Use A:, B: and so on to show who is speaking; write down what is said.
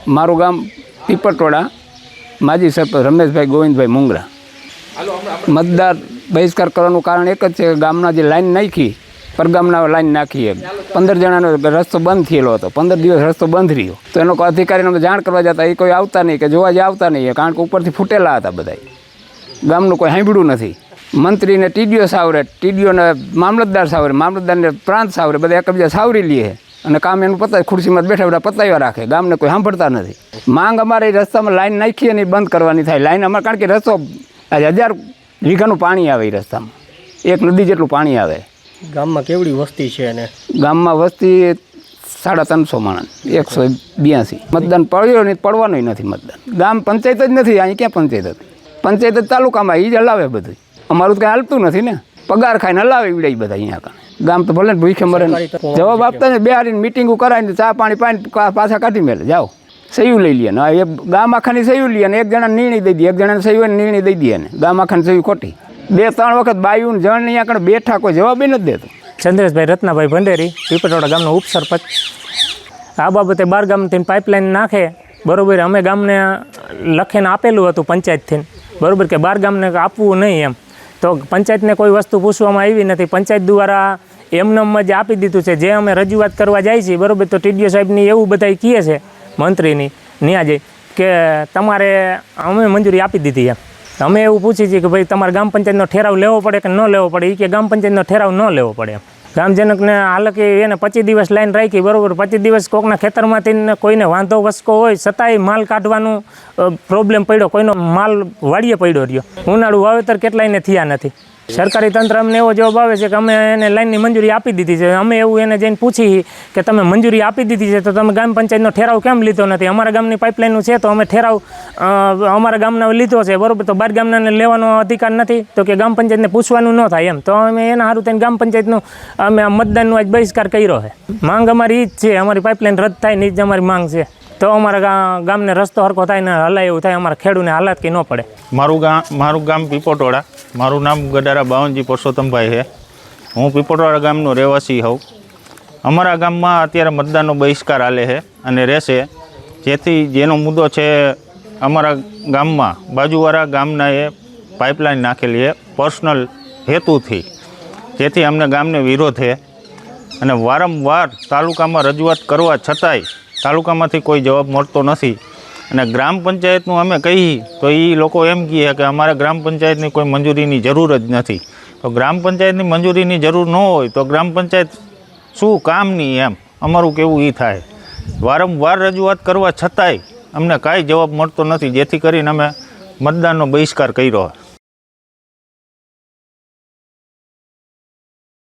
A: મારું ગામ પીપળટોડા, માજી સરપંચ રમેશભાઈ ગોવિંદભાઈ મુંગરા। મતદાર બહિષ્કાર કરવાનું કારણ એક જ છે કે ગામના જે લાઈન નાખી, પરગામના લાઈન નાખી, 15 જણાનો રસ્તો બંધ થયેલો હતો, 15 દિવસ રસ્તો બંધ રહ્યો, તો એનો અધિકારીને જાણ કરવા જતા એ કોઈ આવતા નહીં કે જોવા જે આવતા નહીં, કારણ કે ઉપરથી ફૂટેલા હતા બધા, ગામનું કોઈ સાંભળ્યું નથી। મંત્રીને ટીડીઓ સાવરે, ટીડીઓને મામલતદાર સાવરે, મામલતદારને પ્રાંત સાવરે, બધા એકબીજા સાવરી લે અને કામ એનું પતાય, ખુરશીમાં બેઠા બેઠા પતાવ્યા રાખે, ગામને કોઈ સાંભળતા નથી। માંગ અમારે રસ્તામાં લાઈન નાખીએ ને બંધ કરવાની થાય લાઈન અમારે, કારણ કે રસ્તો 1000 વીઘાનું પાણી આવે એ રસ્તામાં, એક નદી જેટલું પાણી આવે।
B: ગામમાં કેવડી વસ્તી છે? અને
A: ગામમાં વસ્તી 350 માણસ, 182। મતદાન પડ્યો નહીં, પડવાનું નથી મતદાન, ગામ પંચાયત જ નથી, અહીં ક્યાં પંચાયત હતી? પંચાયત જ તાલુકામાં, એ જ હલાવે બધું, અમારું તો કંઈ હાલતું નથી ને, પગાર ખાઈને હલાવે ઈવડે બધા અહીંયા કારણે। ગામ તો ભલે ભૂખે મરે, જવાબ આપતા ને, બેહારીને મિટિંગો કરાવીને ચા પાણી પાણી પાછા કાઢી મેલે જાઓ, સહયું લઈ લે ને, એ ગામ આખાની સહયું લે ને, એક જણા નિર્ણય દઈ દે, એક જણાને સહયું નિર્ણય દઈ દે ને, ગામ આખાની સહયું ખોટી। 2-3 વખત બાયું જણ અહીંયા આગળ બેઠા, કોઈ જવાબ નથી દેતો।
C: ચંદ્રેશભાઈ રત્નાભાઈ ભંડેરી, પીપળટોડા ગામનો ઉપસરપંચ। આ બાબતે 12 ગામથી પાઇપલાઇન નાખે, બરાબર, અમે ગામને લખીને આપેલું હતું પંચાયતથી, બરાબર, કે 12 ગામને આપવું નહીં એમ, તો પંચાયતને કોઈ વસ્તુ પૂછવામાં આવી નથી। પંચાયત દ્વારા એમનેમ જ આપી દીધું છે। જે અમે રજૂઆત કરવા જાય છીએ, બરાબર, તો ટીડીઓ સાહેબની એવું બધા કહે છે, મંત્રીની ન્યાજે, કે તમારે અમે મંજૂરી આપી દીધી એમ। અમે એવું પૂછીએ છીએ કે ભાઈ તમારે ગ્રામ પંચાયતનો ઠેરાવ લેવો પડે કે ન લેવો પડે? એ કે ગ્રામ પંચાયતનો ઠેરાવ ન લેવો પડે એમ। ગ્રામજનકને હાલ કે એને 25 દિવસ લાઈન રાખી, બરાબર, 25 દિવસ કોકના ખેતરમાંથી કોઈને વાંધો વસકો હોય છતાંય માલ કાઢવાનું પ્રોબ્લેમ પડ્યો, કોઈનો માલ વાડીએ પડ્યો રહ્યો, ઉનાળુ વાવેતર કેટલાયને થયા નથી। સરકારી તંત્ર અમને એવો જવાબ આવે છે કે અમે એને લાઈનની મંજૂરી આપી દીધી છે। અમે એવું એને જઈને પૂછી કે તમે મંજૂરી આપી દીધી છે તો તમે ગ્રામ પંચાયતનો ઠેરાવ કેમ લીધો નથી? અમારા ગામની પાઇપલાઇનનું છે તો અમે ઠેરાવ અમારા ગામના લીધો છે, બરાબર, તો 12 ગામનાને લેવાનો અધિકાર નથી, તો કે ગ્રામ પંચાયતને પૂછવાનું ન થાય એમ। તો અમે એના સારું થઈને ગ્રામ પંચાયતનું અમે મતદાનનો આજ બહિષ્કાર કર્યો છે। માંગ અમારી એ જ છે, અમારી પાઇપલાઇન રદ થાય ને એ જ અમારી માંગ છે, તો અમારા ગામને રસ્તો હરખો થાય ને હલાય એવું થાય, અમારા ખેડૂને હાલાત કંઈ ન પડે।
D: મારું ગામ પીપળટોડા, મારું નામ ગડારા બાવનજી પરસોત્તમભાઈ છે। હું પીપળટોડા ગામનો રહેવાસી હોઉં। અમારા ગામમાં અત્યારે મતદાનનો બહિષ્કાર હાલે છે અને રહેશે, જેનો મુદ્દો છે અમારા ગામમાં બાજુવાળા ગામના એ પાઇપલાઇન નાખેલી છે પર્સનલ હેતુથી, જેથી અમને ગામને વિરોધ છે અને વારંવાર તાલુકામાં રજૂઆત કરવા છતાંય તાલુકામાંથી કોઈ જવાબ મળતો નથી। અને ગ્રામ પંચાયતનું અમે કહીએ તો એ લોકો એમ કહે કે અમારે ગ્રામ પંચાયતની કોઈ મંજૂરીની જરૂર જ નથી। તો ગ્રામ પંચાયતની મંજૂરીની જરૂર ન હોય તો ગ્રામ પંચાયત શું કામની, એમ અમારું કેવું એ થાય। વારંવાર રજૂઆત કરવા છતાંય અમને કાંઈ જવાબ મળતો નથી, જેથી કરીને અમે મતદાનનો બહિષ્કાર કર્યો।